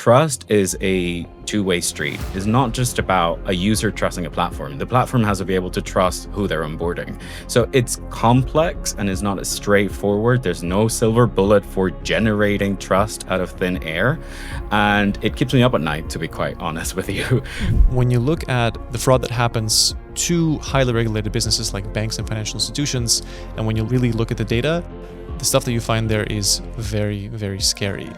trust is a two-way street. It's not just about a user trusting a platform. The platform has to be able to trust who they're onboarding. So it's complex and it's not as straightforward. There's no silver bullet for generating trust out of thin air. And it keeps me up at night, to be quite honest with you. When you look at the fraud that happens to highly regulated businesses like banks and financial institutions, and when you really look at the data, the stuff that you find there is very, very scary.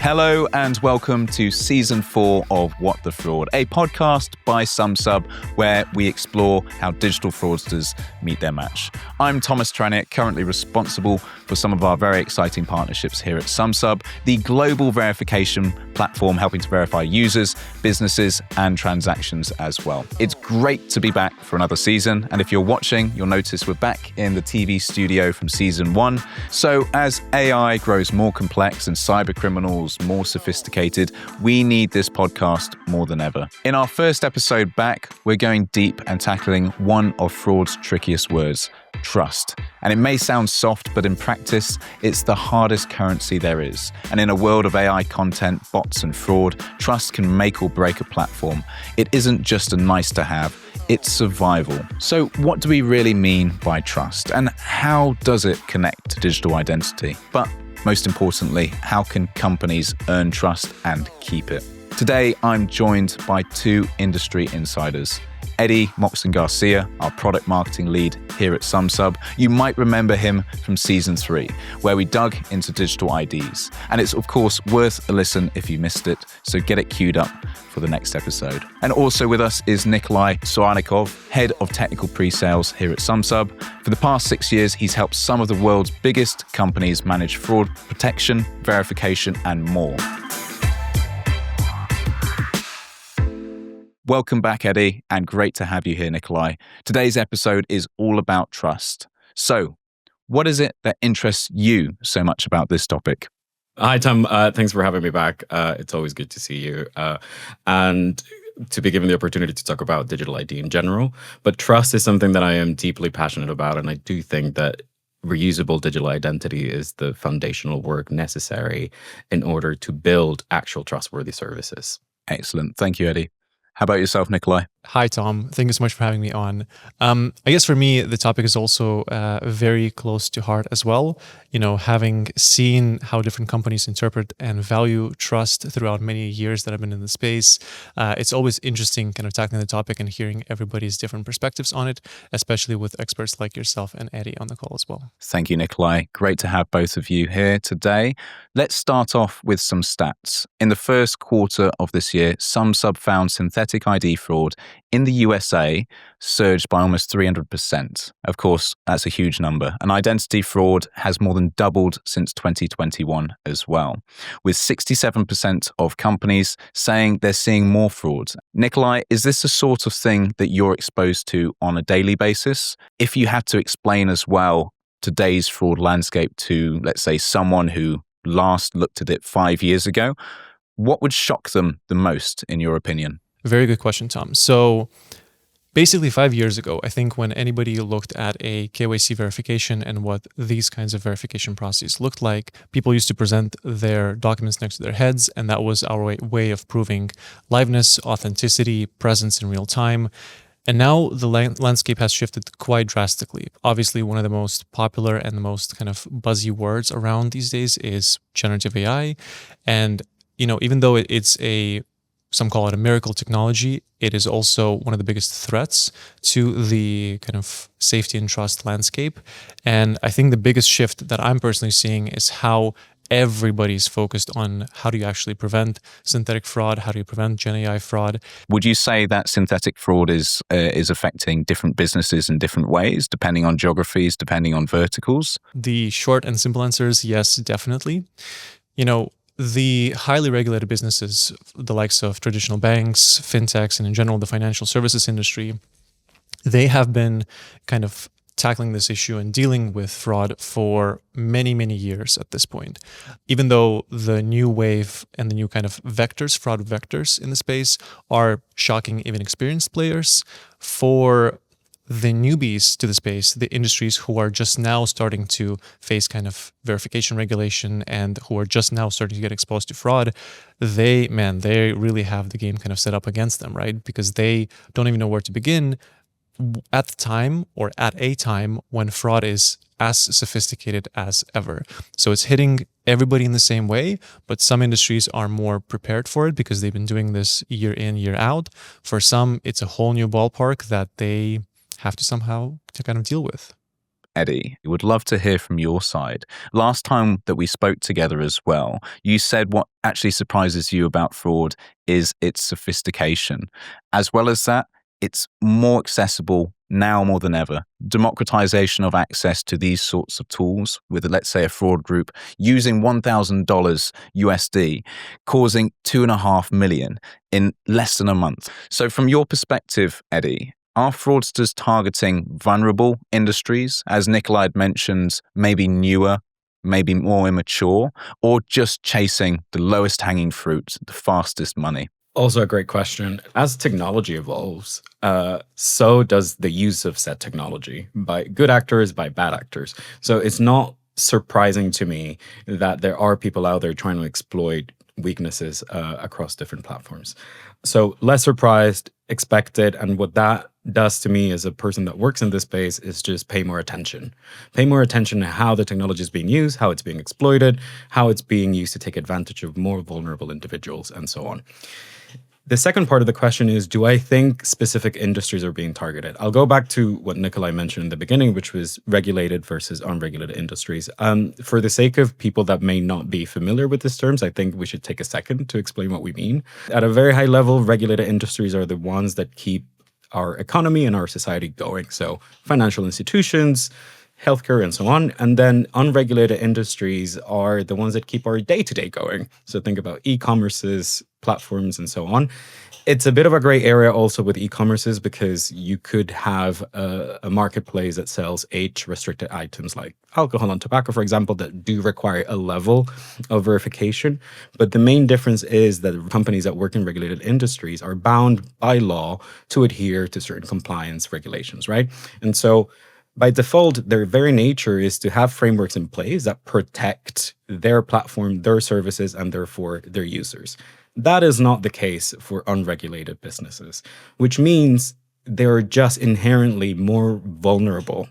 Hello and welcome to Season 4 of What the Fraud, a podcast by Sumsub where we explore how digital fraudsters meet their match. I'm Thomas Tranick, currently responsible for some of our very exciting partnerships here at Sumsub, the global verification platform helping to verify users, businesses, and transactions as well. It's great to be back for another season, and if you're watching, you'll notice we're back in the TV studio from Season 1. So as AI grows more complex and cybercriminals more sophisticated, we need this podcast more than ever. In our first episode back, we're going deep and tackling one of fraud's trickiest words, trust. And it may sound soft, but in practice, it's the hardest currency there is. And in a world of AI content, bots and fraud, trust can make or break a platform. It isn't just a nice to have, it's survival. So what do we really mean by trust? And how does it connect to digital identity? But most importantly, how can companies earn trust and keep it? Today, I'm joined by two industry insiders. Eddie Moxon-Garcia, our product marketing lead here at Sumsub. You might remember him from Season 3, where we dug into digital IDs. And it's, of course, worth a listen if you missed it, so get it queued up for the next episode. And also with us is Nikolai Suhharnikov, head of Technical Presales here at Sumsub. For the past 6 years, he's helped some of the world's biggest companies manage fraud protection, verification, and more. Welcome back, Eddie, and great to have you here, Nikolai. Today's episode is all about trust. So, what is it that interests you so much about this topic? Hi, Tom. Thanks for having me back. It's always good to see you. And to be given the opportunity to talk about digital ID in general. But trust is something that I am deeply passionate about. And I do think that reusable digital identity is the foundational work necessary in order to build actual trustworthy services. Excellent. Thank you, Eddie. How about yourself, Nikolai? Hi, Tom. Thank you so much for having me on. I guess for me, the topic is also very close to heart as well. You know, having seen how different companies interpret and value trust throughout many years that I've been in the space, it's always interesting kind of tackling the topic and hearing everybody's different perspectives on it, especially with experts like yourself and Eddie on the call as well. Thank you, Nikolai. Great to have both of you here today. Let's start off with some stats. In the first quarter of this year, Sumsub found synthetic ID fraud in the USA surged by almost 300%. Of course, that's a huge number. And identity fraud has more than doubled since 2021 as well, with 67% of companies saying they're seeing more fraud. Nikolai, is this the sort of thing that you're exposed to on a daily basis? If you had to explain as well today's fraud landscape to, let's say, someone who last looked at it 5 years ago, what would shock them the most, in your opinion? Very good question, Tom. So basically 5 years ago, I think when anybody looked at a KYC verification and what these kinds of verification processes looked like, people used to present their documents next to their heads, and that was our way of proving liveness, authenticity, presence in real time. And now the landscape has shifted quite drastically. Obviously, one of the most popular and the most kind of buzzy words around these days is generative AI. And, you know, even though it's some call it a miracle technology, it is also one of the biggest threats to the kind of safety and trust landscape. And I think the biggest shift that I'm personally seeing is how everybody's focused on how do you actually prevent synthetic fraud, how do you prevent Gen AI fraud. Would you say that synthetic fraud is affecting different businesses in different ways, depending on geographies, depending on verticals? The short and simple answer is yes, definitely. You know, the highly regulated businesses, the likes of traditional banks, fintechs, and in general, the financial services industry, they have been kind of tackling this issue and dealing with fraud for many, many years at this point. Even though the new wave and the new kind of vectors, fraud vectors in the space are shocking even experienced players, for the newbies to the space, the industries who are just now starting to face kind of verification regulation and who are just now starting to get exposed to fraud, they really have the game kind of set up against them, right? Because they don't even know where to begin at the time or at a time when fraud is as sophisticated as ever. So it's hitting everybody in the same way, but some industries are more prepared for it because they've been doing this year in, year out. For some, it's a whole new ballpark that they have to somehow to kind of deal with. Eddie, I would love to hear from your side. Last time that we spoke together as well, you said what actually surprises you about fraud is its sophistication. As well as that, it's more accessible now more than ever. Democratization of access to these sorts of tools with, let's say, a fraud group using $1,000 USD, causing $2.5 million in less than a month. So from your perspective, Eddie, are fraudsters targeting vulnerable industries, as Nikolai had mentioned, maybe newer, maybe more immature, or just chasing the lowest hanging fruit, the fastest money? Also a great question. As technology evolves, so does the use of said technology by good actors, by bad actors. So it's not surprising to me that there are people out there trying to exploit weaknesses across different platforms. So less surprised, expected, and what that does to me as a person that works in this space is just pay more attention. Pay more attention to how the technology is being used, how it's being exploited, how it's being used to take advantage of more vulnerable individuals, and so on. The second part of the question is, do I think specific industries are being targeted? I'll go back to what Nikolai mentioned in the beginning, which was regulated versus unregulated industries. For the sake of people that may not be familiar with these terms, I think we should take a second to explain what we mean. At a very high level, regulated industries are the ones that keep our economy and our society going. So financial institutions, healthcare, and so on. And then unregulated industries are the ones that keep our day-to-day going. So think about e-commerces, platforms, and so on. It's a bit of a gray area also with e-commerces because you could have a marketplace that sells age-restricted items like alcohol and tobacco, for example, that do require a level of verification. But the main difference is that companies that work in regulated industries are bound by law to adhere to certain compliance regulations, right? And so by default, their very nature is to have frameworks in place that protect their platform, their services, and therefore their users. That is not the case for unregulated businesses, which means they're just inherently more vulnerable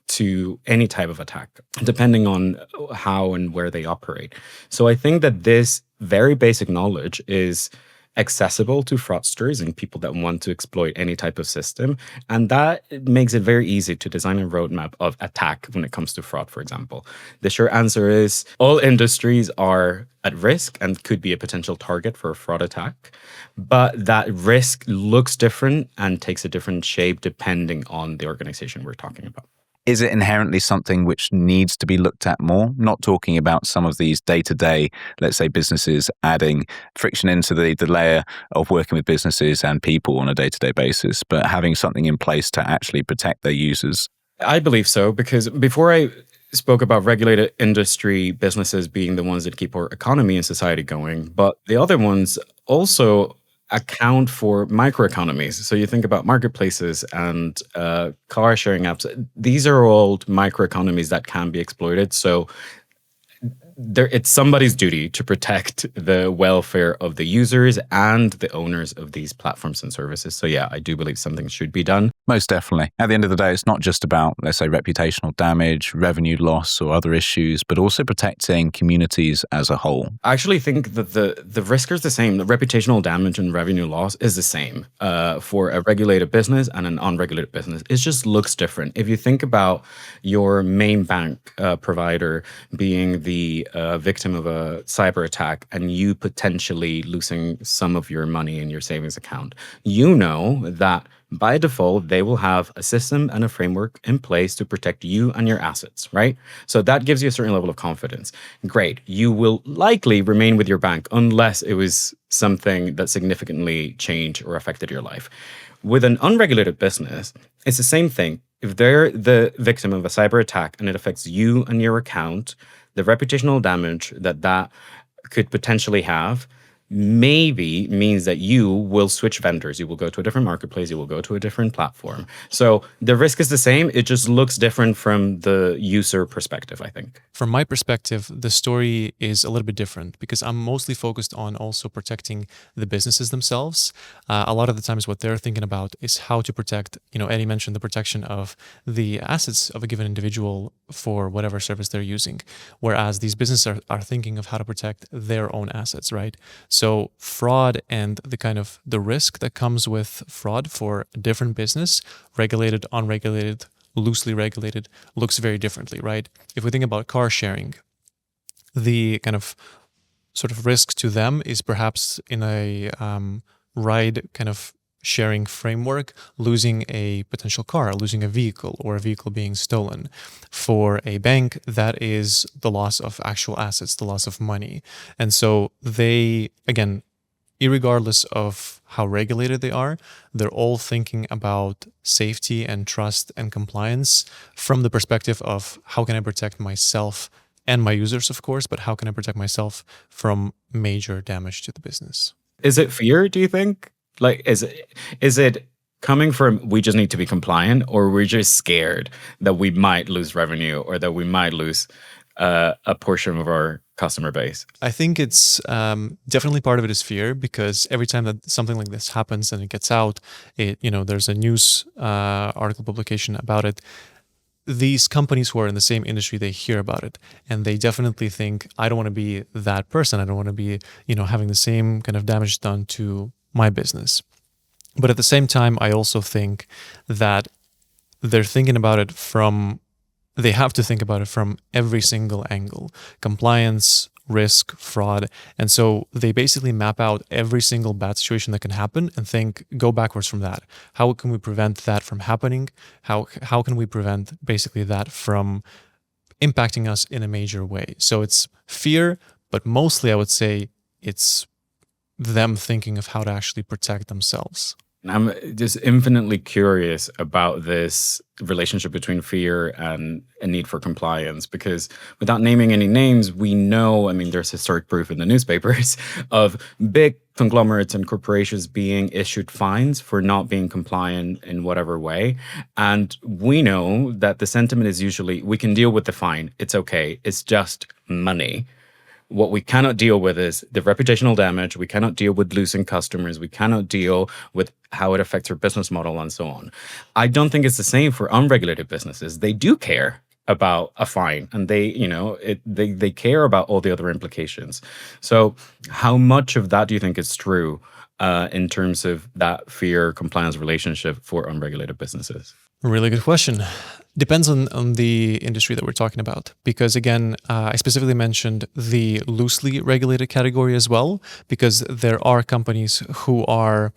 to any type of attack, depending on how and where they operate. So I think that this very basic knowledge is accessible to fraudsters and people that want to exploit any type of system. And that makes it very easy to design a roadmap of attack when it comes to fraud, for example. The short answer is all industries are at risk and could be a potential target for a fraud attack. But that risk looks different and takes a different shape depending on the organization we're talking about. Is it inherently something which needs to be looked at more? Not talking about some of these day-to-day, let's say, businesses adding friction into the layer of working with businesses and people on a day-to-day basis, but having something in place to actually protect their users. I believe so, because before I spoke about regulated industry businesses being the ones that keep our economy and society going, but the other ones also account for microeconomies. So you think about marketplaces and car sharing apps. These are all microeconomies that can be exploited. So it's somebody's duty to protect the welfare of the users and the owners of these platforms and services. So yeah, I do believe something should be done. Most definitely. At the end of the day, it's not just about, let's say, reputational damage, revenue loss, or other issues, but also protecting communities as a whole. I actually think that the risk is the same. The reputational damage and revenue loss is the same for a regulated business and an unregulated business. It just looks different. If you think about your main bank provider being the victim of a cyber attack and you potentially losing some of your money in your savings account, you know that by default, they will have a system and a framework in place to protect you and your assets, right? So that gives you a certain level of confidence. Great. You will likely remain with your bank unless it was something that significantly changed or affected your life. With an unregulated business, it's the same thing. If they're the victim of a cyber attack and it affects you and your account, the reputational damage that could potentially have, maybe means that you will switch vendors. You will go to a different marketplace. You will go to a different platform. So the risk is the same. It just looks different from the user perspective, I think. From my perspective, the story is a little bit different because I'm mostly focused on also protecting the businesses themselves. A lot of the times what they're thinking about is how to protect, Eddie mentioned the protection of the assets of a given individual for whatever service they're using. Whereas these businesses are thinking of how to protect their own assets, right? So fraud and the risk that comes with fraud for a different business, regulated, unregulated, loosely regulated, looks very differently, right? If we think about car sharing, the kind of sort of risk to them is perhaps in a ride kind of sharing framework, losing a potential car, losing a vehicle, or a vehicle being stolen. For a bank, that is the loss of actual assets, the loss of money. And so they, again, irregardless of how regulated they are, they're all thinking about safety and trust and compliance from the perspective of how can I protect myself and my users, of course, but how can I protect myself from major damage to the business? Is it fear, do you think? Like, is it coming from we just need to be compliant, or we're just scared that we might lose revenue or that we might lose a portion of our customer base? I think it's definitely part of it is fear, because every time that something like this happens and it gets out, there's a news article publication about it. These companies who are in the same industry, they hear about it and they definitely think, I don't want to be that person. I don't want to be, having the same kind of damage done to my business. But at the same time, I also think that they're thinking about it they have to think about it from every single angle: compliance, risk, fraud. And so they basically map out every single bad situation that can happen and go backwards from that. How can we prevent that from happening? How can we prevent basically that from impacting us in a major way? So it's fear, but mostly I would say it's them thinking of how to actually protect themselves. I'm just infinitely curious about this relationship between fear and a need for compliance, because without naming any names, we know, there's historic proof in the newspapers of big conglomerates and corporations being issued fines for not being compliant in whatever way. And we know that the sentiment is usually, we can deal with the fine. It's okay. It's just money. What we cannot deal with is the reputational damage. We cannot deal with losing customers. We cannot deal with how it affects our business model and so on. I don't think it's the same for unregulated businesses. They do care about a fine, and they care about all the other implications. So how much of that do you think is true in terms of that fear compliance relationship for unregulated businesses? Really good question. Depends on the industry that we're talking about. Because again, I specifically mentioned the loosely regulated category as well, because there are companies who are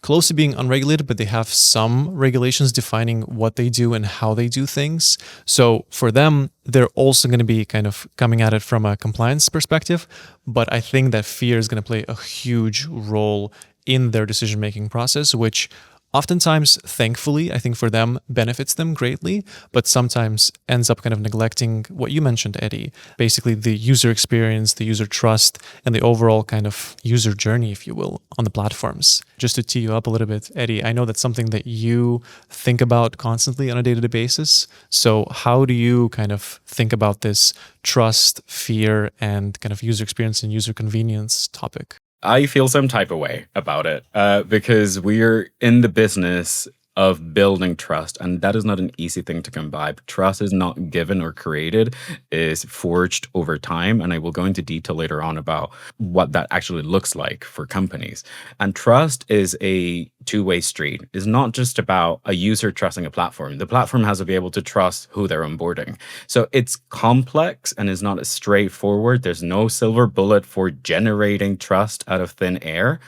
close to being unregulated, but they have some regulations defining what they do and how they do things. So for them, they're also going to be kind of coming at it from a compliance perspective. But I think that fear is going to play a huge role in their decision-making process, which oftentimes, thankfully, I think for them, benefits them greatly, but sometimes ends up kind of neglecting what you mentioned, Eddie, basically the user experience, the user trust, and the overall kind of user journey, if you will, on the platforms. Just to tee you up a little bit, Eddie, I know that's something that you think about constantly on a day-to-day basis. So how do you kind of think about this trust, fear, and kind of user experience and user convenience topic? I feel some type of way about it because we're in the business of building trust, and that is not an easy thing to come by. Trust is not given or created, is forged over time, and I will go into detail later on about what that actually looks like for companies. And trust is a two-way street. It's not just about a user trusting a platform. The platform has to be able to trust who they're onboarding. So it's complex and is not as straightforward. There's no silver bullet for generating trust out of thin air,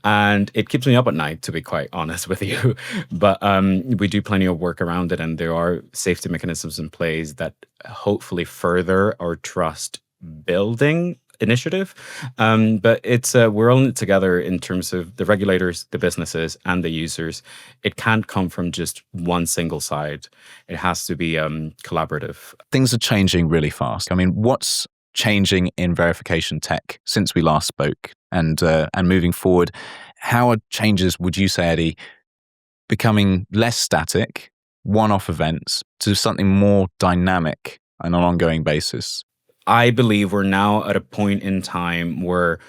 and it keeps me up at night, to be quite honest with you. But we do plenty of work around it, and there are safety mechanisms in place that hopefully further our trust building initiative. But it's we're all in it together in terms of the regulators, the businesses, and the users. It can't come from just one single side. It has to be collaborative. Things are changing really fast. What's changing in verification tech since we last spoke, and moving forward? How are changes, would you say, Eddie, becoming less static, one-off events, to something more dynamic on an ongoing basis? I believe we're now at a point in time where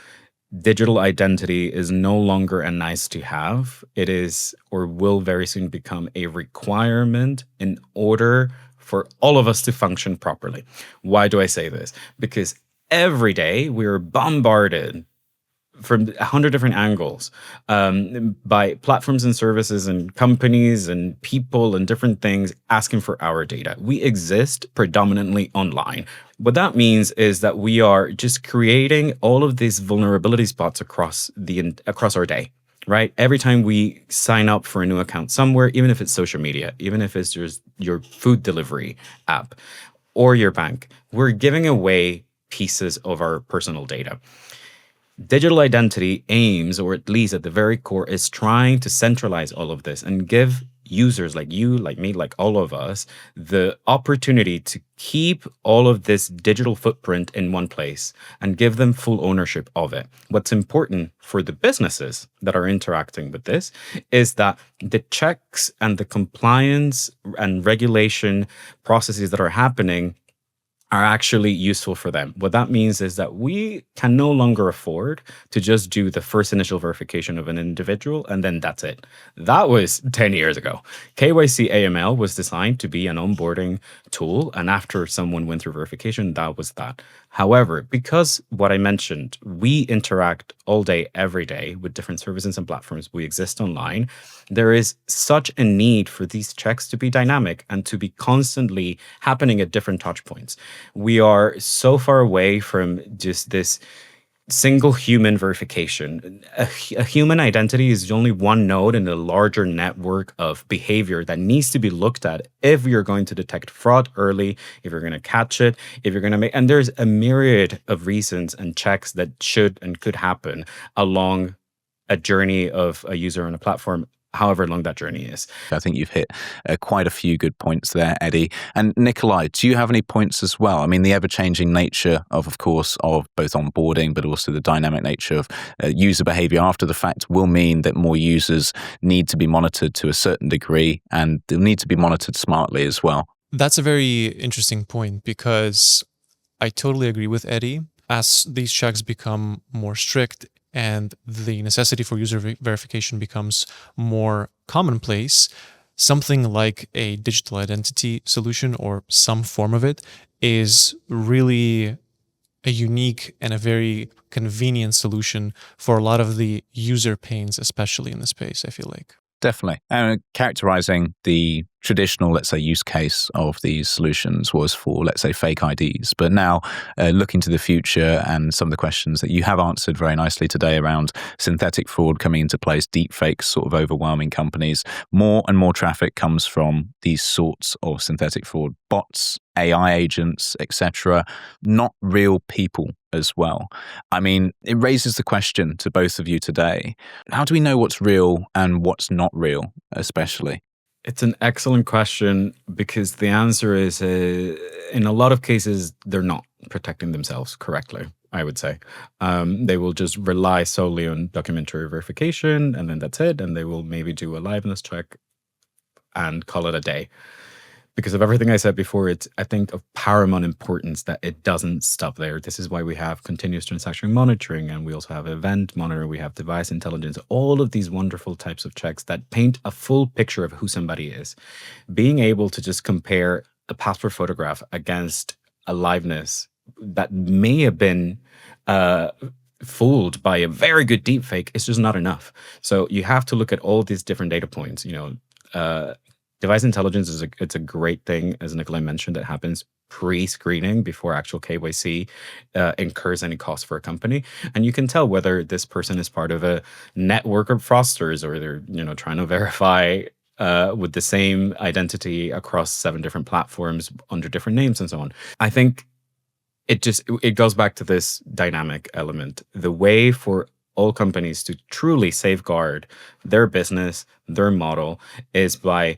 digital identity is no longer a nice to have. It is, or will very soon become, a requirement in order for all of us to function properly. Why do I say this? Because every day we are bombarded from 100 different angles by platforms and services and companies and people and different things asking for our data. We exist predominantly online. What that means is that we are just creating all of these vulnerability spots across our day. Right? Every time we sign up for a new account somewhere, even if it's social media, even if it's just your food delivery app or your bank, we're giving away pieces of our personal data. Digital identity aims, or at least at the very core, is trying to centralize all of this and give users like you, like me, like all of us, the opportunity to keep all of this digital footprint in one place and give them full ownership of it. What's important for the businesses that are interacting with this is that the checks and the compliance and regulation processes that are happening are actually useful for them. What that means is that we can no longer afford to just do the first initial verification of an individual and then that's it. That was 10 years ago. KYC AML was designed to be an onboarding tool, and after someone went through verification, that was that. However, because what I mentioned, we interact all day, every day with different services and platforms, we exist online, there is such a need for these checks to be dynamic and to be constantly happening at different touch points. We are so far away from just this single human verification. A human identity is only one node in a larger network of behavior that needs to be looked at if you're going to detect fraud early, if you're going to catch it, if you're going to and there's a myriad of reasons and checks that should and could happen along a journey of a user on a platform, however long that journey is. I think you've hit quite a few good points there, Eddie. And Nikolai, do you have any points as well? I mean, the ever-changing nature of course, of both onboarding, but also the dynamic nature of user behavior after the fact will mean that more users need to be monitored to a certain degree, and they'll need to be monitored smartly as well. That's a very interesting point, because I totally agree with Eddie. As these checks become more strict and the necessity for user verification becomes more commonplace, something like a digital identity solution or some form of it is really a unique and a very convenient solution for a lot of the user pains, especially in the space, I feel like. Definitely. And characterizing the traditional, let's say, use case of these solutions was for, let's say, fake IDs. But now, looking to the future and some of the questions that you have answered very nicely today around synthetic fraud coming into place, deepfakes sort of overwhelming companies, more and more traffic comes from these sorts of synthetic fraud, bots, AI agents, etc., not real people as well. I mean, it raises the question to both of you today, how do we know what's real and what's not real, especially? It's an excellent question, because the answer is, in a lot of cases, they're not protecting themselves correctly, I would say. They will just rely solely on documentary verification, and then that's it. And they will maybe do a liveness check and call it a day. Because of everything I said before, it's, I think, of paramount importance that it doesn't stop there. This is why we have continuous transaction monitoring, and we also have event monitoring, we have device intelligence, all of these wonderful types of checks that paint a full picture of who somebody is. Being able to just compare a passport photograph against a liveness that may have been fooled by a very good deepfake is just not enough. So you have to look at all these different data points, device intelligence it's a great thing, as Nikolai mentioned, that happens pre-screening before actual KYC incurs any cost for a company. And you can tell whether this person is part of a network of fraudsters, or they're trying to verify with the same identity across 7 different platforms under different names and so on. I think it goes back to this dynamic element. The way for all companies to truly safeguard their business, their model, is by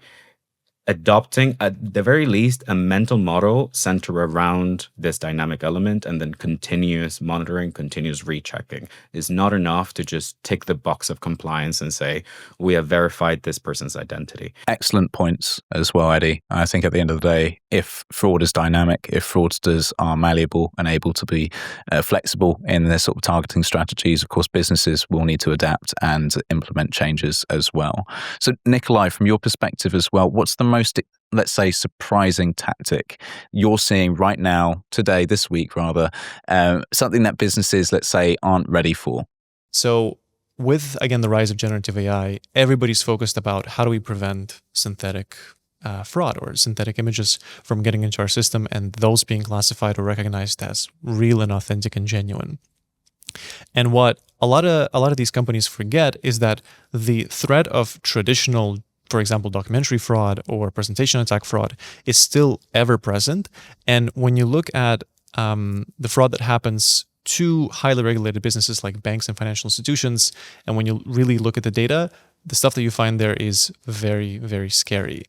adopting, at the very least, a mental model centered around this dynamic element, and then continuous monitoring, continuous rechecking is not enough to just tick the box of compliance and say, we have verified this person's identity. Excellent points as well, Eddie. I think at the end of the day, if fraud is dynamic, if fraudsters are malleable and able to be flexible in their sort of targeting strategies, of course, businesses will need to adapt and implement changes as well. So, Nikolai, from your perspective as well, what's the most, let's say, surprising tactic you're seeing right now, today, this week rather, something that businesses, let's say, aren't ready for? So with, again, the rise of generative AI, everybody's focused about how do we prevent synthetic fraud or synthetic images from getting into our system and those being classified or recognized as real and authentic and genuine. And what a lot of these companies forget is that the threat of traditional, for example, documentary fraud or presentation attack fraud is still ever present. And when you look at the fraud that happens to highly regulated businesses like banks and financial institutions, and when you really look at the data, the stuff that you find there is very, very scary.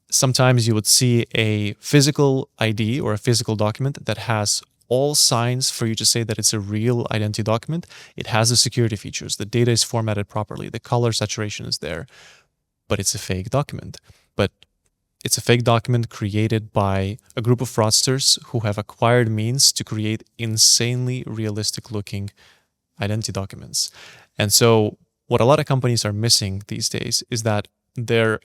Sometimes you would see a physical ID or a physical document that has all signs for you to say that it's a real identity document. It has the security features. The data is formatted properly. The color saturation is there. But it's a fake document. But it's a fake document created by a group of fraudsters who have acquired means to create insanely realistic looking identity documents. And so what a lot of companies are missing these days is that they're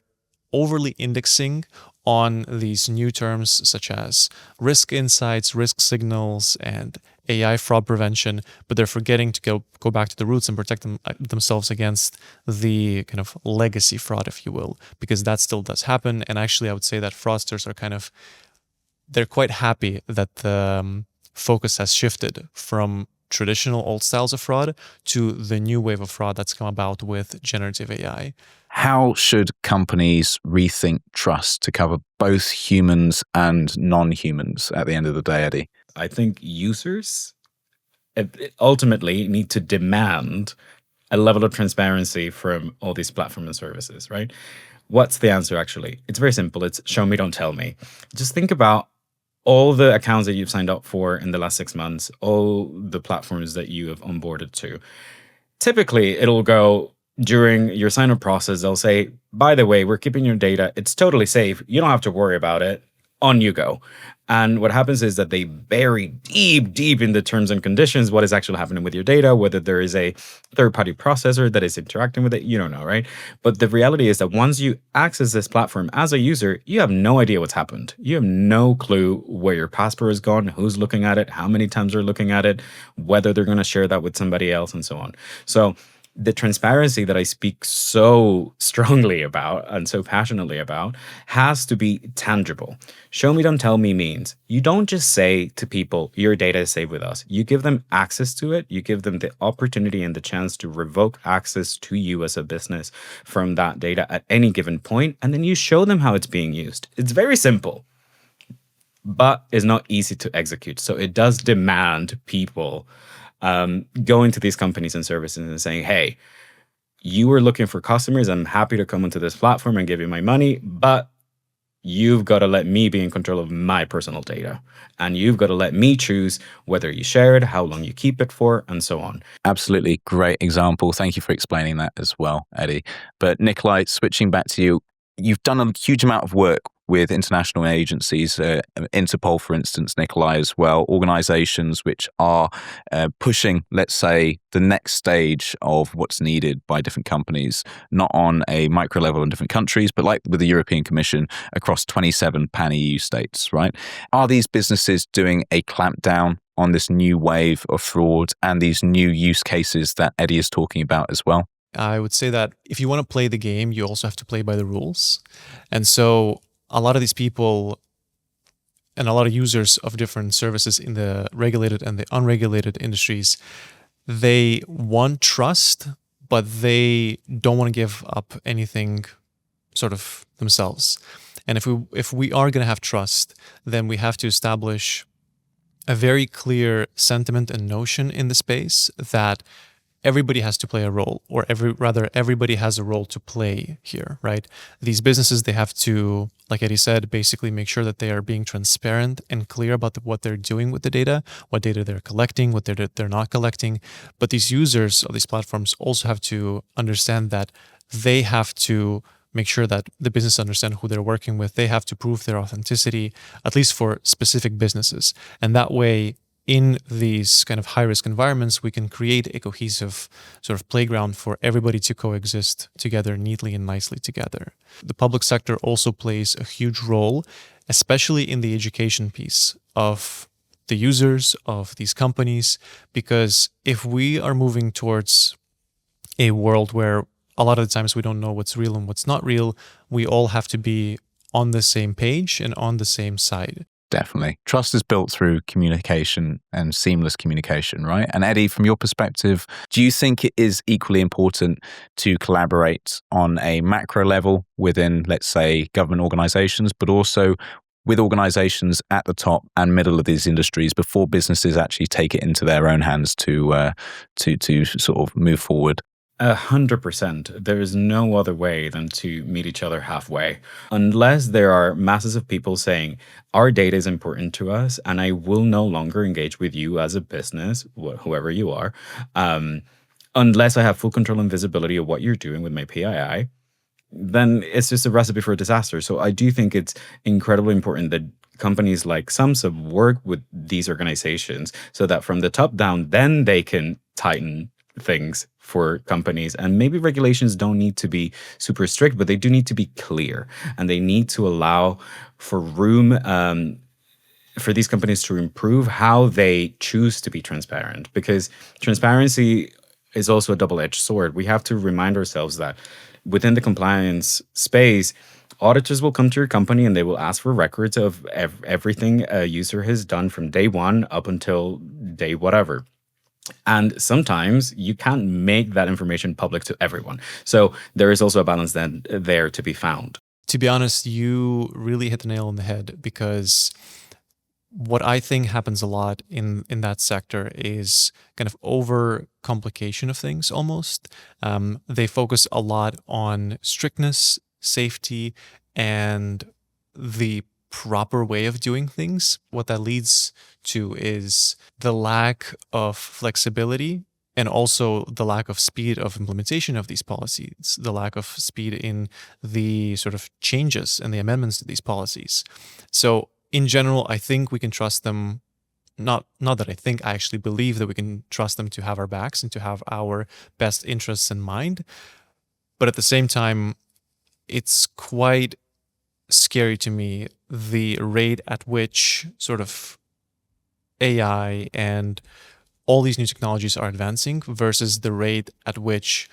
overly indexing on these new terms such as risk insights, risk signals, and AI fraud prevention, but they're forgetting to go back to the roots and protect themselves against the kind of legacy fraud, if you will, because that still does happen. And actually, I would say that fraudsters are they're quite happy that the focus has shifted from traditional old styles of fraud to the new wave of fraud that's come about with generative AI. How should companies rethink trust to cover both humans and non-humans at the end of the day, Eddie? I think users ultimately need to demand a level of transparency from all these platforms and services, right? What's the answer actually? It's very simple. It's show me, don't tell me. Just think about all the accounts that you've signed up for in the last 6 months, all the platforms that you have onboarded to. Typically, it'll go during your sign-up process, they'll say, by the way, we're keeping your data. It's totally safe. You don't have to worry about it. On you go. And what happens is that they bury deep in the terms and conditions what is actually happening with your data, whether there is a third-party processor that is interacting with it, you don't know, right? But the reality is that once you access this platform as a user, you have no idea what's happened. You have no clue where your password has gone, who's looking at it, how many times they're looking at it, whether they're going to share that with somebody else, and so on. So the transparency that I speak so strongly about and so passionately about has to be tangible. Show me, don't tell me means you don't just say to people, your data is safe with us. You give them access to it. You give them the opportunity and the chance to revoke access to you as a business from that data at any given point. And then you show them how it's being used. It's very simple, but it's not easy to execute. So it does demand people going to these companies and services and saying, hey, you were looking for customers. I'm happy to come onto this platform and give you my money, but you've got to let me be in control of my personal data. And you've got to let me choose whether you share it, how long you keep it for, and so on. Absolutely great example. Thank you for explaining that as well, Eddie. But Nikolai, switching back to you, you've done a huge amount of work with international agencies, Interpol, for instance, Nikolai, as well, organizations which are pushing, let's say, the next stage of what's needed by different companies, not on a micro level in different countries, but like with the European Commission across 27 pan-EU states, right? Are these businesses doing a clampdown on this new wave of fraud and these new use cases that Eddie is talking about as well? I would say that if you want to play the game, you also have to play by the rules. And so a lot of these people and a lot of users of different services in the regulated and the unregulated industries, they want trust, but they don't want to give up anything sort of themselves. And if we are going to have trust, then we have to establish a very clear sentiment and notion in the space that everybody has to play a role, or everybody has a role to play here, right? These businesses, they have to, like Eddie said, basically make sure that they are being transparent and clear about what they're doing with the data, what data they're collecting, what data they're not collecting. But these users of these platforms also have to understand that they have to make sure that the business understand who they're working with. They have to prove their authenticity, at least for specific businesses. And that way, in these kind of high-risk environments, we can create a cohesive sort of playground for everybody to coexist together neatly and nicely together. The public sector also plays a huge role, especially in the education piece of the users of these companies, because if we are moving towards a world where a lot of the times we don't know what's real and what's not real, we all have to be on the same page and on the same side. Definitely. Trust is built through communication and seamless communication, right? And Eddie, from your perspective, do you think it is equally important to collaborate on a macro level within, let's say, government organizations, but also with organizations at the top and middle of these industries before businesses actually take it into their own hands to sort of move forward? 100%. There is no other way than to meet each other halfway. Unless there are masses of people saying, our data is important to us, and I will no longer engage with you as a business, whoever you are, unless I have full control and visibility of what you're doing with my PII, then it's just a recipe for a disaster. So I do think it's incredibly important that companies like Sumsub work with these organizations so that from the top down, then they can tighten things for companies. And maybe regulations don't need to be super strict, but they do need to be clear, and they need to allow for room for these companies to improve how they choose to be transparent, because transparency is also a double-edged sword. We have to remind ourselves that within the compliance space, auditors will come to your company and they will ask for records of everything a user has done from day one up until day whatever. And sometimes you can't make that information public to everyone. So there is also a balance then there to be found. To be honest, you really hit the nail on the head, because what I think happens a lot in that sector is kind of over complication of things almost. They focus a lot on strictness, safety, and the proper way of doing things. What that leads to is the lack of flexibility, and also the lack of speed of implementation of these policies, the lack of speed in the sort of changes and the amendments to these policies. So in general, I think we can trust them. Not that I think, I actually believe that we can trust them to have our backs and to have our best interests in mind. But at the same time, it's quite scary to me the rate at which sort of AI and all these new technologies are advancing versus the rate at which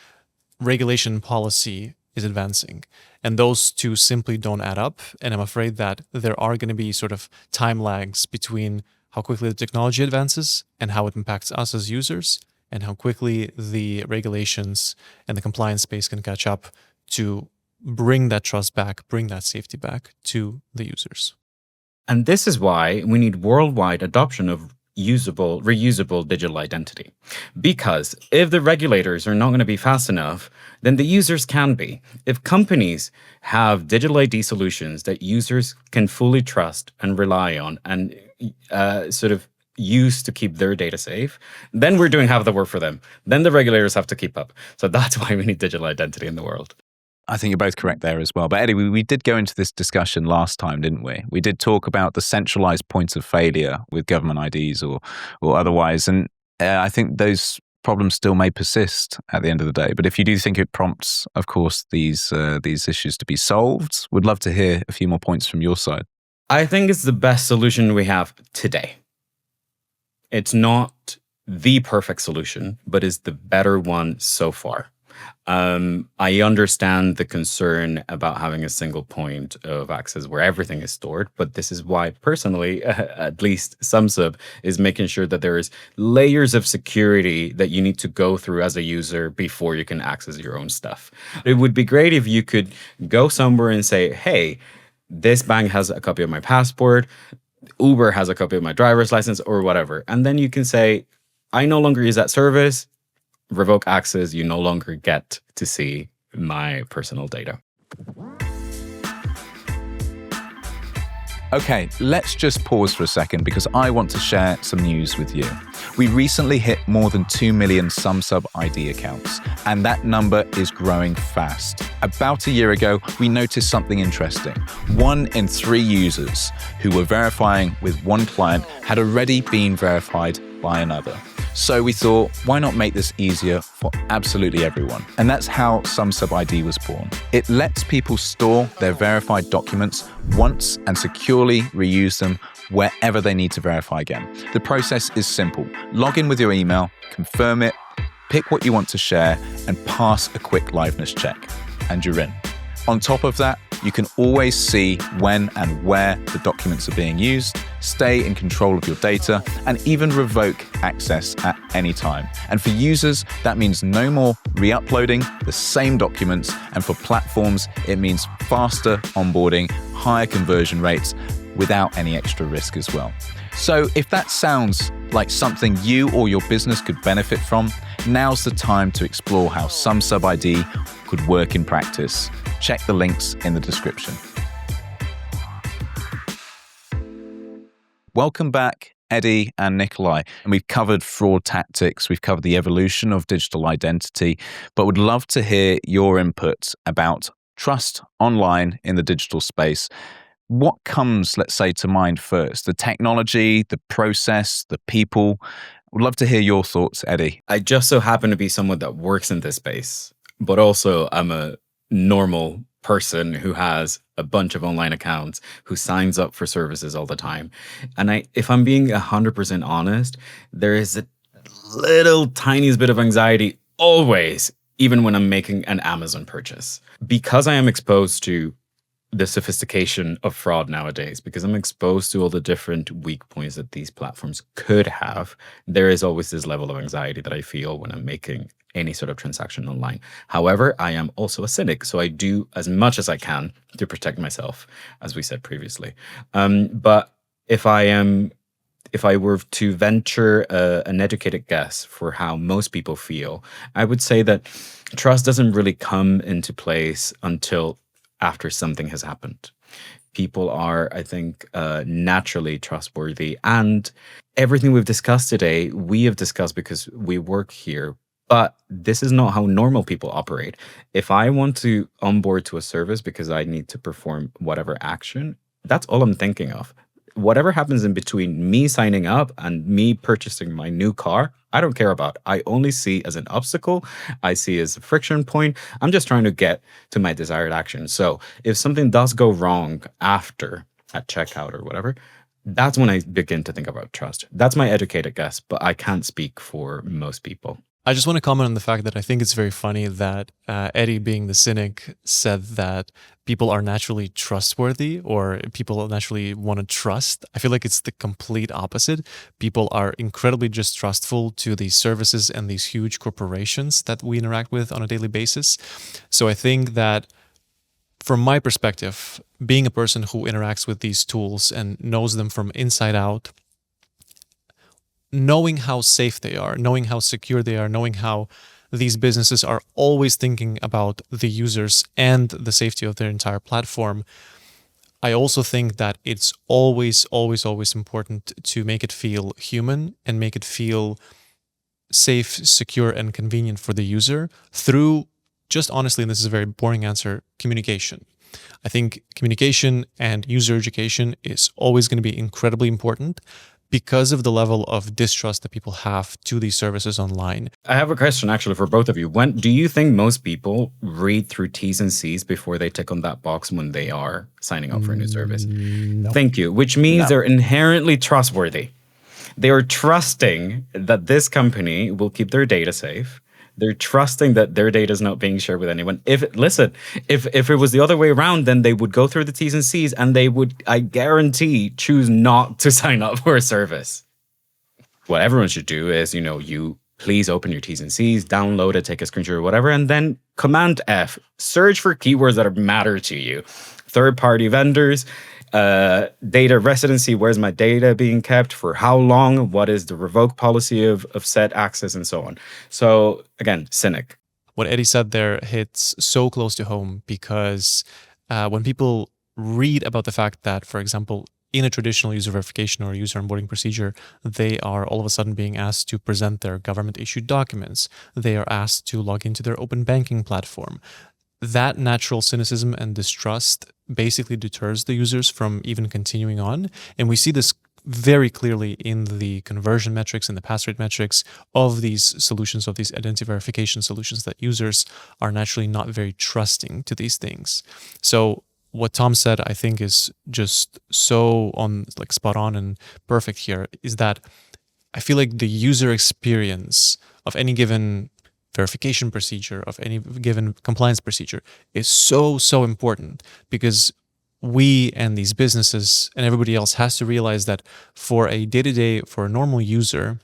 regulation policy is advancing. And those two simply don't add up. And I'm afraid that there are going to be sort of time lags between how quickly the technology advances and how it impacts us as users, and how quickly the regulations and the compliance space can catch up to bring that trust back, bring that safety back to the users. And this is why we need worldwide adoption of reusable digital identity. Because if the regulators are not going to be fast enough, then the users can be. If companies have digital ID solutions that users can fully trust and rely on and sort of use to keep their data safe, then we're doing half the work for them. Then the regulators have to keep up. So that's why we need digital identity in the world. I think you're both correct there as well. But Eddie, we did go into this discussion last time, didn't we? We did talk about the centralized points of failure with government IDs or otherwise. And I think those problems still may persist at the end of the day. But if you do think it prompts, of course, these issues to be solved, we'd love to hear a few more points from your side. I think it's the best solution we have today. It's not the perfect solution, but it's the better one so far. I understand the concern about having a single point of access where everything is stored, but this is why, personally, at least Sumsub is making sure that there is layers of security that you need to go through as a user before you can access your own stuff. It would be great if you could go somewhere and say, hey, this bank has a copy of my passport, Uber has a copy of my driver's license, or whatever. And then you can say, I no longer use that service. revoke access, you no longer get to see my personal data. Okay, let's just pause for a second because I want to share some news with you. We recently hit more than 2 million Sumsub ID accounts, and that number is growing fast. About a year ago, we noticed something interesting. 1 in 3 users who were verifying with one client had already been verified by another. So we thought, why not make this easier for absolutely everyone? And that's how Sumsub ID was born. It lets people store their verified documents once and securely reuse them wherever they need to verify again. The process is simple. Log in with your email, confirm it, pick what you want to share, and pass a quick liveness check. And you're in. On top of that, you can always see when and where the documents are being used, stay in control of your data, and even revoke access at any time. And for users, that means no more re-uploading the same documents. And for platforms, it means faster onboarding, higher conversion rates, without any extra risk as well. So if that sounds like something you or your business could benefit from, now's the time to explore how Sumsub ID could work in practice. Check the links in the description. Welcome back, Eddie and Nikolai. And we've covered fraud tactics, we've covered the evolution of digital identity, but would love to hear your input about trust online in the digital space. What comes, let's say, to mind first? The technology, the process, the people? Would love to hear your thoughts, Eddie. I just so happen to be someone that works in this space, but also I'm a normal person who has a bunch of online accounts, who signs up for services all the time. And if I'm being 100% honest, there is a little tiniest bit of anxiety always, even when I'm making an Amazon purchase. Because I am exposed to the sophistication of fraud nowadays, because I'm exposed to all the different weak points that these platforms could have, there is always this level of anxiety that I feel when I'm making any sort of transaction online. However, I am also a cynic, so I do as much as I can to protect myself, as we said previously. But if I were to venture an educated guess for how most people feel, I would say that trust doesn't really come into place until after something has happened. People are, I think, naturally trustworthy. And everything we've discussed today, we have discussed because we work here. But this is not how normal people operate. If I want to onboard to a service because I need to perform whatever action, that's all I'm thinking of. Whatever happens in between me signing up and me purchasing my new car, I don't care about. I only see as an obstacle. I see as a friction point. I'm just trying to get to my desired action. So if something does go wrong after at checkout or whatever, that's when I begin to think about trust. That's my educated guess, but I can't speak for most people. I just want to comment on the fact that I think it's very funny that Eddie, being the cynic, said that people are naturally trustworthy or people naturally want to trust. I feel like it's the complete opposite. People are incredibly distrustful to these services and these huge corporations that we interact with on a daily basis. So I think that from my perspective, being a person who interacts with these tools and knows them from inside out, knowing how safe they are, knowing how secure they are, knowing how these businesses are always thinking about the users and the safety of their entire platform, I also think that it's always, always, always important to make it feel human and make it feel safe, secure, and convenient for the user through, just honestly, and this is a very boring answer, communication. I think communication and user education is always going to be incredibly important, because of the level of distrust that people have to these services online. I have a question actually for both of you. When do you think most people read through T's and C's before they tick on that box when they are signing up for a new service? No. Thank you. Which means they're inherently trustworthy. They are trusting that this company will keep their data safe. They're trusting that their data is not being shared with anyone. If it was the other way around, then they would go through the T's and C's and they would, I guarantee, choose not to sign up for a service. What everyone should do is, you please open your T's and C's, download it, take a screenshot or whatever, and then Command F, search for keywords that matter to you. Third-party vendors, data residency, where's my data being kept, for how long, what is the revoke policy of said access, and so on. So again, cynic. What Eddie said there hits so close to home because when people read about the fact that, for example, in a traditional user verification or user onboarding procedure, they are all of a sudden being asked to present their government-issued documents. They are asked to log into their open banking platform. That natural cynicism and distrust basically deters the users from even continuing on. And we see this very clearly in the conversion metrics and the pass rate metrics of these solutions, of these identity verification solutions, that users are naturally not very trusting to these things. So what Tom said, I think, is just so spot on and perfect here, is that I feel like the user experience of any given verification procedure, of any given compliance procedure, is so important, because we and these businesses and everybody else has to realize that for a day-to-day, for a normal user,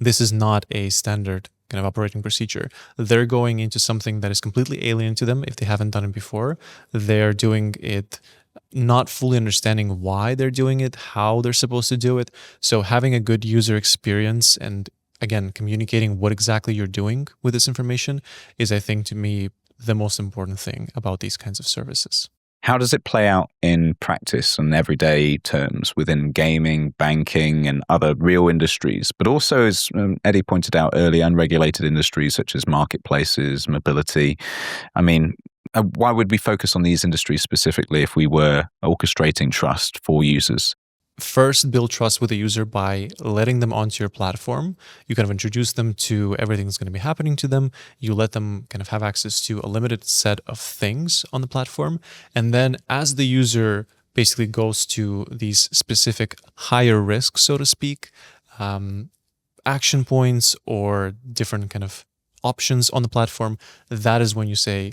this is not a standard kind of operating procedure. They're going into something that is completely alien to them if they haven't done it before. They're doing it not fully understanding why they're doing it, how they're supposed to do it. So having a good user experience and, again, communicating what exactly you're doing with this information is, I think, to me, the most important thing about these kinds of services. How does it play out in practice and everyday terms within gaming, banking, and other real industries, but also, as Eddie pointed out earlier, unregulated industries such as marketplaces, mobility? I mean, why would we focus on these industries specifically if we were orchestrating trust for users? First, build trust with the user by letting them onto your platform. You kind of introduce them to everything that's going to be happening to them. You let them kind of have access to a limited set of things on the platform. And then as the user basically goes to these specific higher risks, so to speak, action points or different kind of options on the platform, that is when you say,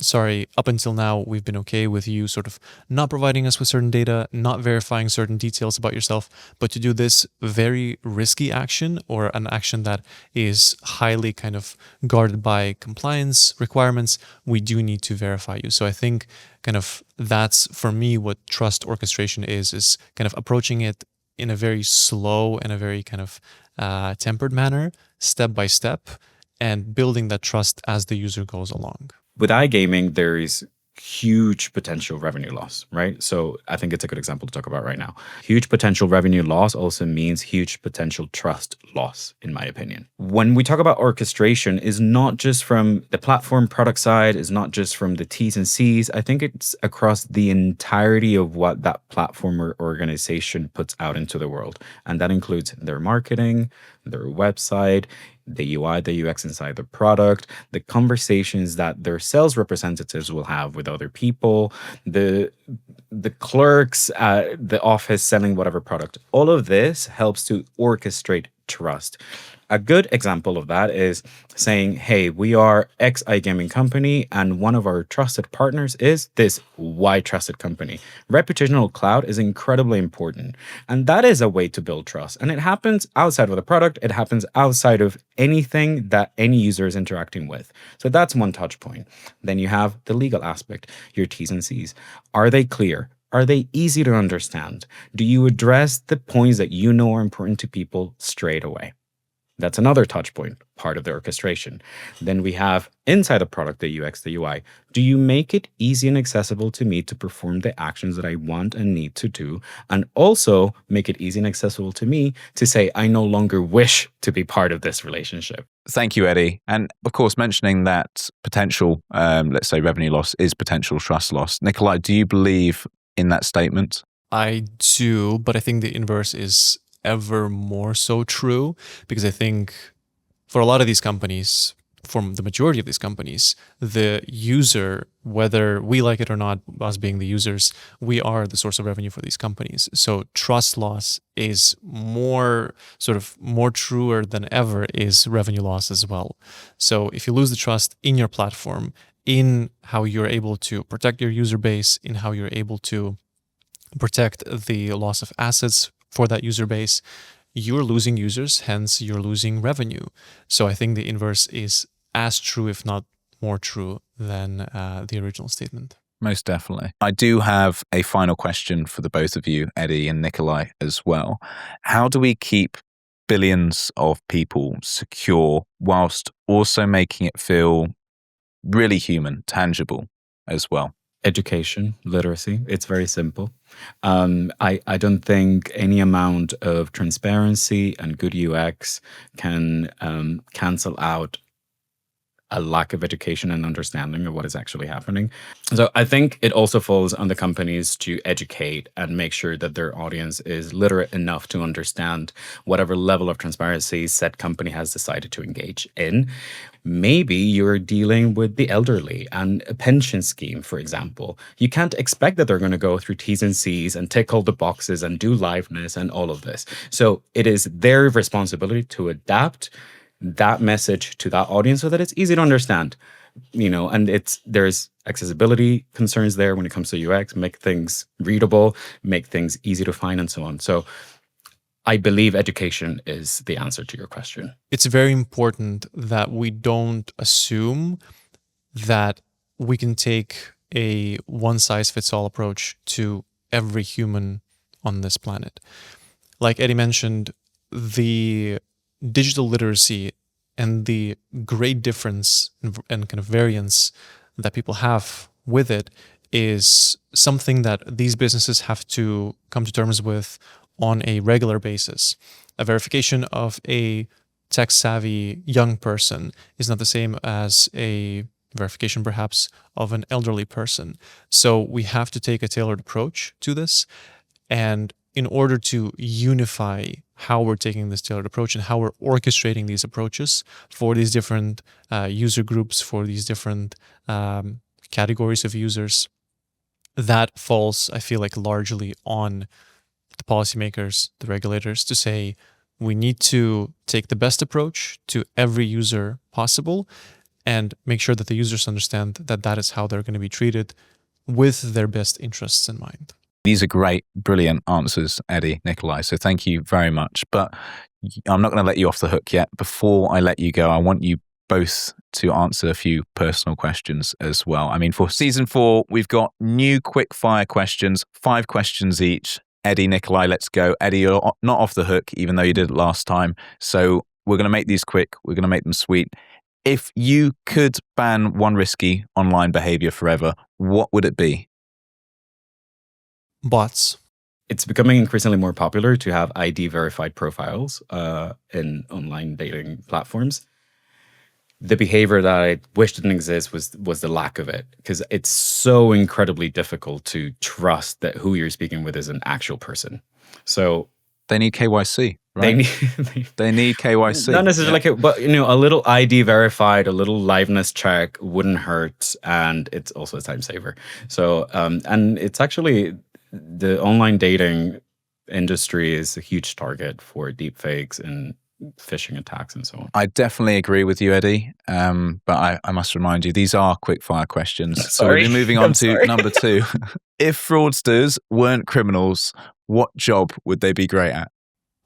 sorry, up until now, we've been okay with you sort of not providing us with certain data, not verifying certain details about yourself, but to do this very risky action, or an action that is highly kind of guarded by compliance requirements, we do need to verify you. So I think kind of that's, for me, what trust orchestration is kind of approaching it in a very slow and a very kind of tempered manner, step by step, and building that trust as the user goes along. With iGaming, there is huge potential revenue loss, right? So I think it's a good example to talk about right now. Huge potential revenue loss also means huge potential trust loss, in my opinion. When we talk about orchestration, is not just from the platform product side, is not just from the T's and C's. I think it's across the entirety of what that platform or organization puts out into the world. And that includes their marketing, their website, the UI, the UX inside the product, the conversations that their sales representatives will have with other people, the clerks at the office selling whatever product. All of this helps to orchestrate trust. A good example of that is saying, hey, we are X iGaming company, and one of our trusted partners is this Y trusted company. Reputational clout is incredibly important. And that is a way to build trust. And it happens outside of the product. It happens outside of anything that any user is interacting with. So that's one touch point. Then you have the legal aspect, your T's and C's. Are they clear? Are they easy to understand? Do you address the points that you know are important to people straight away? That's another touch point, part of the orchestration. Then we have inside the product, the UX, the UI. Do you make it easy and accessible to me to perform the actions that I want and need to do? And also make it easy and accessible to me to say, I no longer wish to be part of this relationship. Thank you, Eddie. And of course, mentioning that potential, let's say revenue loss is potential trust loss. Nikolai, do you believe in that statement? I do, but I think the inverse is ever more so true, because I think for a lot of these companies, for the majority of these companies, the user, whether we like it or not, us being the users, we are the source of revenue for these companies. So trust loss is more truer than ever is revenue loss as well. So if you lose the trust in your platform, in how you're able to protect your user base, in how you're able to protect the loss of assets for that user base, you're losing users, hence you're losing revenue. So I think the inverse is as true, if not more true, than the original statement. Most definitely. I do have a final question for the both of you, Eddie and Nikolai, as well. How do we keep billions of people secure whilst also making it feel really human, tangible as well? Education, literacy. It's very simple. I don't think any amount of transparency and good UX can cancel out a lack of education and understanding of what is actually happening. So I think it also falls on the companies to educate and make sure that their audience is literate enough to understand whatever level of transparency said company has decided to engage in. Maybe you're dealing with the elderly and a pension scheme, for example. You can't expect that they're going to go through T's and C's and tick all the boxes and do liveness and all of this. So it is their responsibility to adapt that message to that audience so that it's easy to understand, and there's accessibility concerns there when it comes to UX, make things readable, make things easy to find, and so on. So I believe education is the answer to your question. It's very important that we don't assume that we can take a one-size-fits-all approach to every human on this planet. Like Eddie mentioned, the digital literacy and the great difference and kind of variance that people have with it is something that these businesses have to come to terms with on a regular basis. A verification of a tech-savvy young person is not the same as a verification perhaps of an elderly person. So we have to take a tailored approach to this, and in order to unify how we're taking this tailored approach and how we're orchestrating these approaches for these different user groups, for these different categories of users, that falls, I feel like, largely on the policymakers, the regulators, to say we need to take the best approach to every user possible and make sure that the users understand that that is how they're going to be treated with their best interests in mind. These are great, brilliant answers, Eddie, Nikolai. So thank you very much. But I'm not going to let you off the hook yet. Before I let you go, I want you both to answer a few personal questions as well. I mean, for season 4, we've got new quick fire questions, 5 questions each. Eddie, Nikolai, let's go. Eddie, you're not off the hook, even though you did it last time. So we're going to make these quick. We're going to make them sweet. If you could ban one risky online behavior forever, what would it be? Bots. It's becoming increasingly more popular to have ID verified profiles in online dating platforms. The behavior that I wish didn't exist was the lack of it, because it's so incredibly difficult to trust that who you're speaking with is an actual person. So they need KYC, right? They need KYC. Not necessarily, but a little ID verified, a little liveness check wouldn't hurt, and it's also a time saver. So and it's actually, the online dating industry is a huge target for deepfakes and phishing attacks and so on. I definitely agree with you, Eddie. But I must remind you, these are quick fire questions. So we'll be moving on to number 2. If fraudsters weren't criminals, what job would they be great at?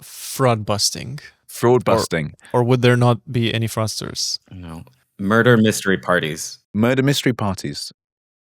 Fraud busting. Fraud busting. Or would there not be any fraudsters? No. Murder mystery parties. Murder mystery parties.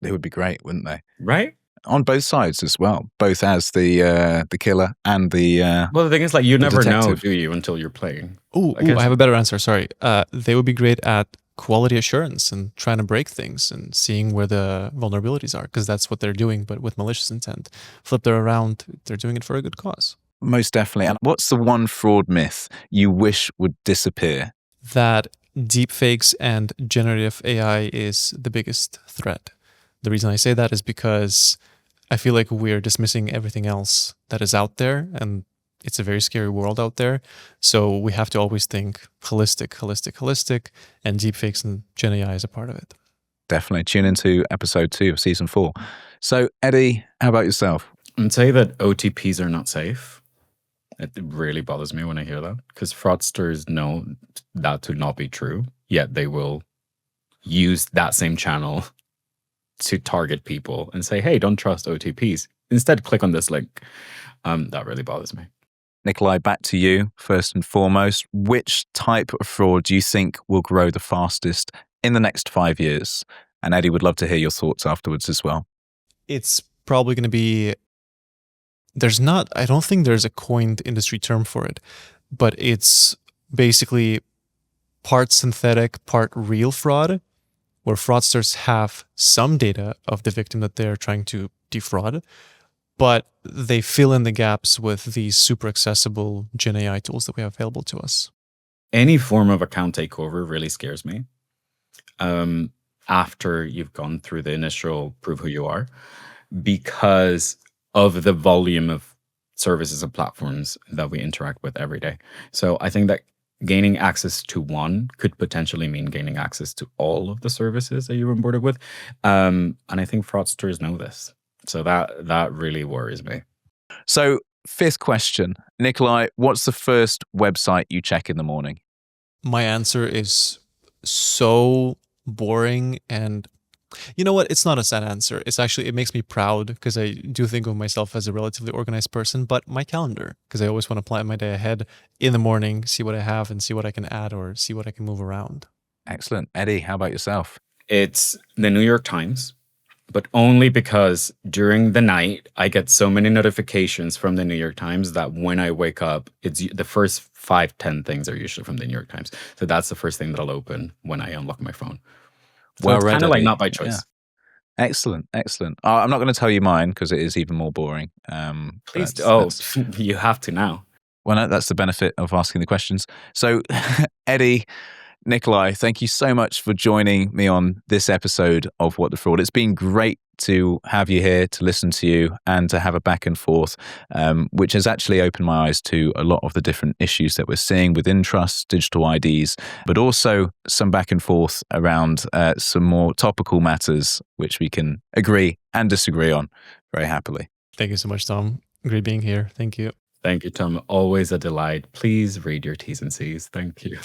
They would be great, wouldn't they? Right? On both sides as well, both as the killer and the well, the thing is, like, you never know, detective. do you, until you're playing. I have a better answer. Sorry. They would be great at quality assurance and trying to break things and seeing where the vulnerabilities are, because that's what they're doing, but with malicious intent. Flip it around, they're doing it for a good cause. Most definitely. And what's the one fraud myth you wish would disappear? That deepfakes and generative AI is the biggest threat. The reason I say that is because I feel like we're dismissing everything else that is out there, and it's a very scary world out there. So we have to always think holistic, and deepfakes and Gen AI is a part of it. Definitely. Tune into episode 2 of season 4. So, Eddie, how about yourself? I'd say that OTPs are not safe. It really bothers me when I hear that, because fraudsters know that to not be true, yet they will use that same channel to target people and say, hey, don't trust OTPs. Instead, click on this link. That really bothers me. Nikolai, back to you first and foremost. Which type of fraud do you think will grow the fastest in the next 5 years? And Eddie would love to hear your thoughts afterwards as well. It's probably going to be, I don't think there's a coined industry term for it, but it's basically part synthetic, part real fraud, where fraudsters have some data of the victim that they're trying to defraud, but they fill in the gaps with these super accessible Gen AI tools that we have available to us. Any form of account takeover really scares me. After you've gone through the initial prove who you are, because of the volume of services and platforms that we interact with every day. So I think that gaining access to one could potentially mean gaining access to all of the services that you're onboarded with. And I think fraudsters know this. So that really worries me. So, fifth question, Nikolai, what's the first website you check in the morning? My answer is so boring, and you know what? It's not a sad answer. It makes me proud because I do think of myself as a relatively organized person, but my calendar, because I always want to plan my day ahead in the morning, see what I have and see what I can add or see what I can move around. Excellent. Eddie, how about yourself? It's the New York Times, but only because during the night, I get so many notifications from the New York Times that when I wake up, it's the first 5-10 things are usually from the New York Times. So that's the first thing that I'll open when I unlock my phone. So Well it's read, kind of like Eddie. not by choice. Yeah. Excellent. I'm not going to tell you mine because it is even more boring. Please do. You have to now. Well, no, that's the benefit of asking the questions. So, Eddie, Nikolai, thank you so much for joining me on this episode of What the Fraud. It's been great to have you here, to listen to you, and to have a back and forth, which has actually opened my eyes to a lot of the different issues that we're seeing within trust, digital IDs, but also some back and forth around some more topical matters, which we can agree and disagree on very happily. Thank you so much, Tom. Great being here. Thank you. Thank you, Tom. Always a delight. Please read your T's and C's. Thank you.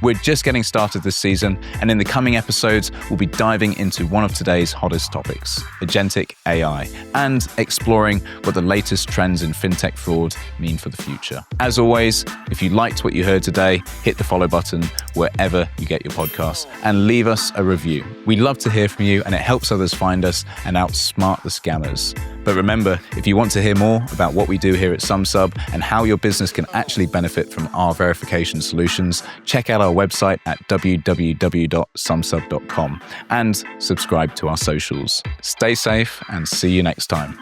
We're just getting started this season, and in the coming episodes, we'll be diving into one of today's hottest topics, agentic AI, and exploring what the latest trends in fintech fraud mean for the future. As always, if you liked what you heard today, hit the follow button wherever you get your podcasts and leave us a review. We'd love to hear from you, and it helps others find us and outsmart the scammers. But remember, if you want to hear more about what we do here at Sumsub and how your business can actually benefit from our verification solutions, check out our website at www.sumsub.com and subscribe to our socials. Stay safe and see you next time.